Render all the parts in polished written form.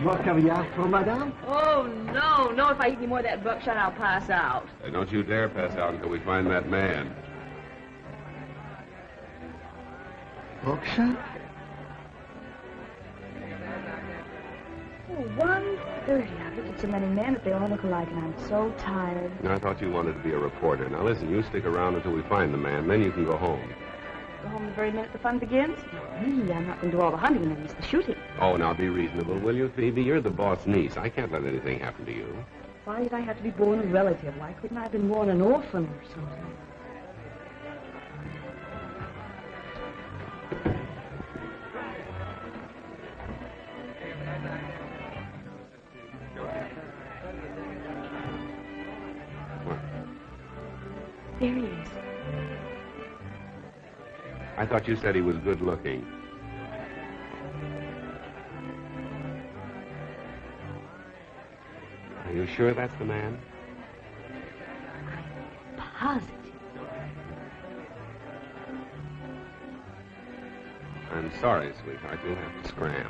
More caviar for madame? Oh, no. If I eat any more of that buckshot, I'll pass out. Don't you dare pass out until we find that man. Buckshot? Oh, 1:30. I've looked at so many men that they all look alike, and I'm so tired. I thought you wanted to be a reporter. Now, listen, you stick around until we find the man, then you can go home. Go home the very minute the fun begins? No, me. I'm not going to do all the hunting and then miss the shooting. Oh, now be reasonable, will you, Phoebe? You're the boss niece. I can't let anything happen to you. Why did I have to be born a relative? Why couldn't I have been born an orphan or something? There he is. I thought you said he was good looking. Are you sure that's the man? Positive. I'm sorry, sweetheart. You'll have to scram.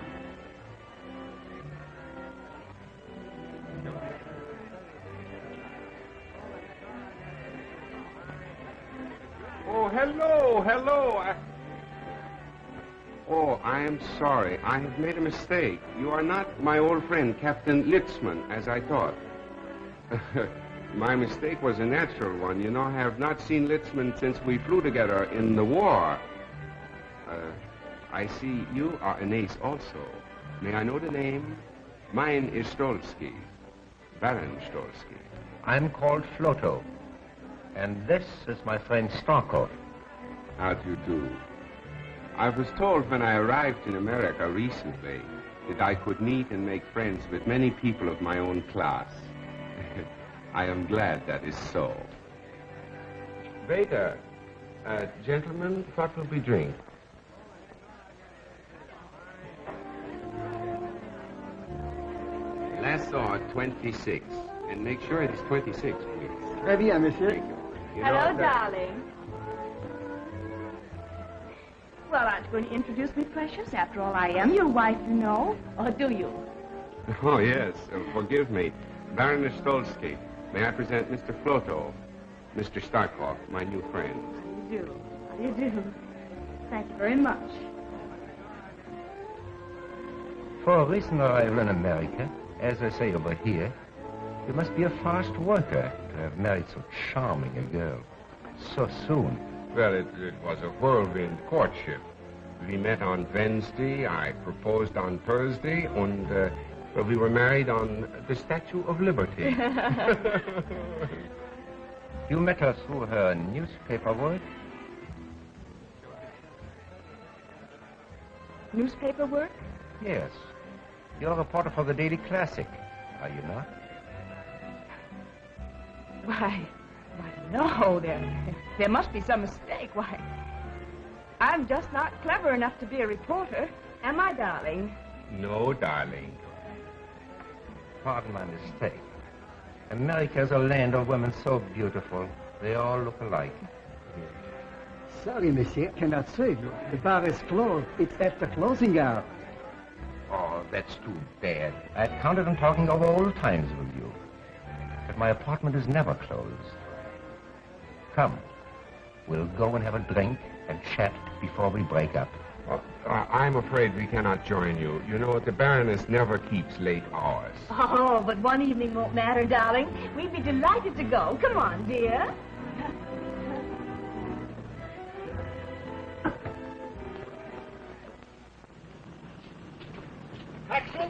Oh, hello. Oh, I am sorry. I have made a mistake. You are not my old friend, Captain Litzman, as I thought. My mistake was a natural one. You know, I have not seen Litzman since we flew together in the war. I see you are an ace also. May I know the name? Mine is Stolsky, Baron Stolsky. I'm called Floto. And this is my friend Starkov. How do you do? I was told when I arrived in America recently that I could meet and make friends with many people of my own class. I am glad that is so. Waiter, gentlemen, what will we drink? Lasso 26. And make sure it is 26, please. Très bien, monsieur. Thank you. You Hello, know, darling. Well, aren't you going to introduce me, precious? After all, I am your wife, you know. Or do you? Oh, yes. Forgive me. Baroness Stolsky. May I present Mr. Floto, Mr. Starkov, my new friend. How do you do? How do you do? Thank you very much. For a recent arrival in America, as I say over here, you must be a fast worker to have married so charming a girl so soon. Well, it was a whirlwind courtship. We met on Wednesday, I proposed on Thursday, and well, we were married on the Statue of Liberty. You met her through her newspaper work? Newspaper work? Yes. You're a reporter for the Daily Classic, are you not? Why, no, there must be some mistake. Why, I'm just not clever enough to be a reporter, am I, darling? No, darling. Pardon my mistake. America's a land of women so beautiful. They all look alike. Sorry, monsieur, cannot save you. The bar is closed. It's after closing hour. Oh, that's too bad. I'd counted on talking over old times with you. But my apartment is never closed. Come, we'll go and have a drink and chat before we break up. I'm afraid we cannot join you. You know, the Baroness never keeps late hours. Oh, but one evening won't matter, darling. We'd be delighted to go. Come on, dear.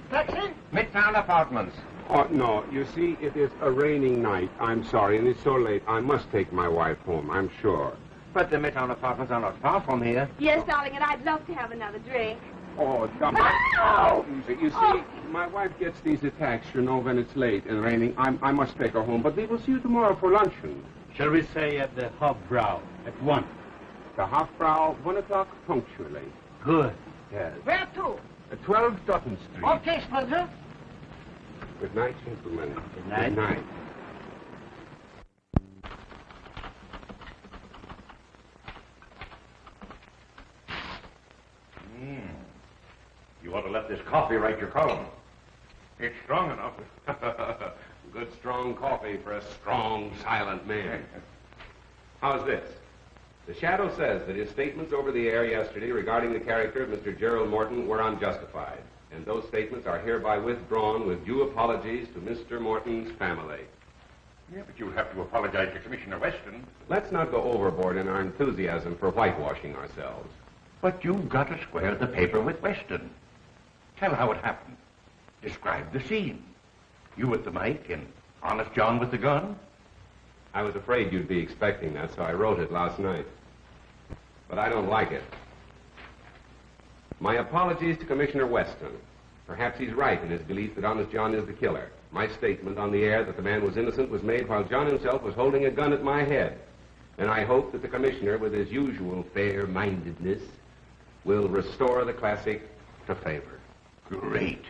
Taxi! Midtown Apartments. Oh, no. You see, it is a raining night. I'm sorry, and it's so late. I must take my wife home, I'm sure. But the Midtown Apartments are not far from here. Yes, darling, and I'd love to have another drink. Oh, Oh! You see, my wife gets these attacks, you know, when it's late and raining. I must take her home, but we will see you tomorrow for luncheon. Shall we say at the Hofbrau at 1? The Hofbrau, 1 o'clock punctually. Good. Yes. Where to? At 12 Dutton Street. Okay, Spencer. Good night, gentlemen. Good night. Good night. You ought to let this coffee write your column. It's strong enough. Good strong coffee for a strong, silent man. How's this? The Shadow says that his statements over the air yesterday regarding the character of Mr. Gerald Morton were unjustified, and those statements are hereby withdrawn with due apologies to Mr. Morton's family. Yeah, but you'll have to apologize to Commissioner Weston. Let's not go overboard in our enthusiasm for whitewashing ourselves. But you've got to square the paper with Weston. Tell how it happened. Describe the scene. You at the mic and Honest John with the gun. I was afraid you'd be expecting that, so I wrote it last night. But I don't like it. My apologies to Commissioner Weston. Perhaps he's right in his belief that Honest John is the killer. My statement on the air that the man was innocent was made while John himself was holding a gun at my head. And I hope that the Commissioner, with his usual fair-mindedness, will restore the classic to favor. Great.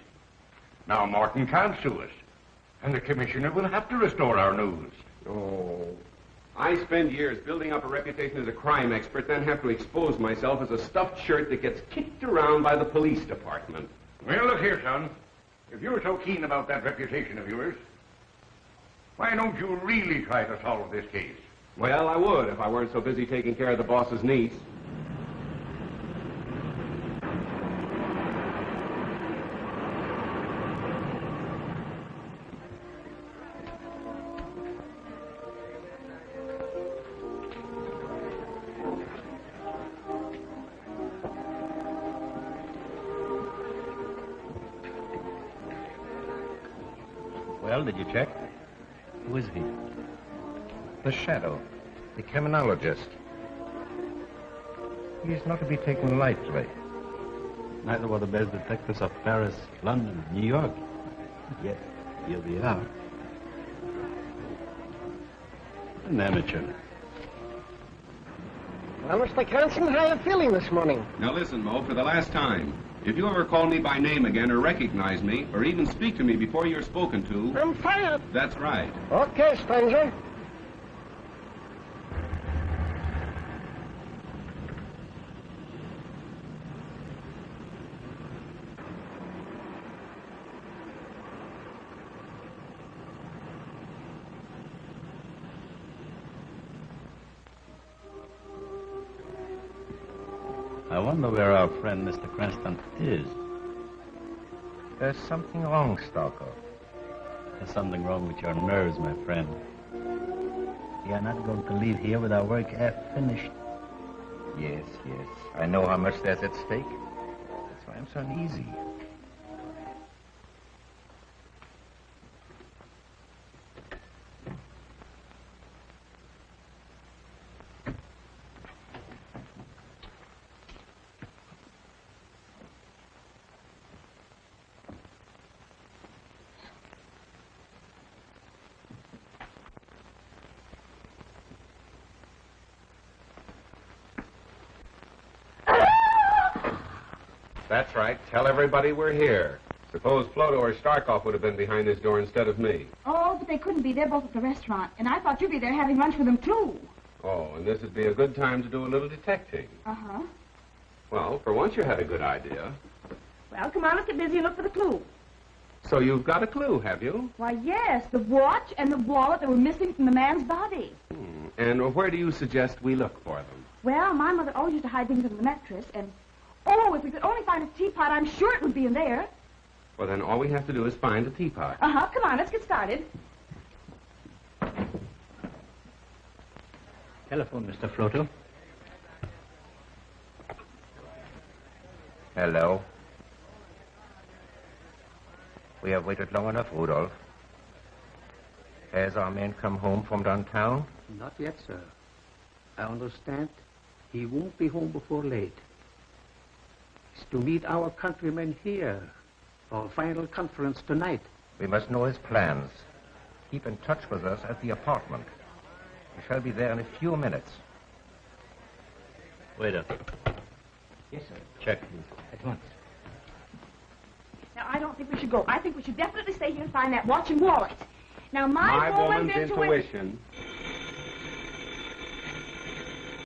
Now Morton can't sue us. And the Commissioner will have to restore our news. Oh, I spend years building up a reputation as a crime expert, then have to expose myself as a stuffed shirt that gets kicked around by the police department. Well, look here, son. If you're so keen about that reputation of yours, why don't you really try to solve this case? Well, I would if I weren't so busy taking care of the boss's niece. Well, did you check? Who is he? The Shadow, the criminologist. He's not to be taken lightly. Neither were the best detectives of Paris, London, New York. Yet, here we are. An amateur. Well, Mr. Cranston, how are you feeling this morning? Now listen, Mo, for the last time. If you ever call me by name again or recognize me or even speak to me before you're spoken to... I'm fired. That's right. Okay, stranger. I wonder where our friend Mr. Cranston is. There's something wrong, Stalker. There's something wrong with your nerves, my friend. We are not going to leave here with our work half finished. Yes, yes. I know how much there's at stake. That's why I'm so uneasy. That's right. Tell everybody we're here. Suppose Floto or Starkov would have been behind this door instead of me. Oh, but they couldn't be. They're both at the restaurant. And I thought you'd be there having lunch with them, too. Oh, and this would be a good time to do a little detecting. Uh-huh. Well, for once you had a good idea. Well, come on, let's get busy and look for the clue. So you've got a clue, have you? Why, yes, the watch and the wallet that were missing from the man's body. And where do you suggest we look for them? Well, my mother always used to hide things under the mattress, and... Oh, if we could only find a teapot, I'm sure it would be in there. Well, then all we have to do is find a teapot. Uh-huh, come on, let's get started. Telephone, Mr. Floto. Hello. We have waited long enough, Rudolph. Has our man come home from downtown? Not yet, sir. I understand he won't be home before late. He's to meet our countrymen here for a final conference tonight. We must know his plans. Keep in touch with us at the apartment. We shall be there in a few minutes. Waiter. Yes, sir. Check, please. At once. Now, I don't think we should go. I think we should definitely stay here and find that watch and wallet. Now, my woman's intuition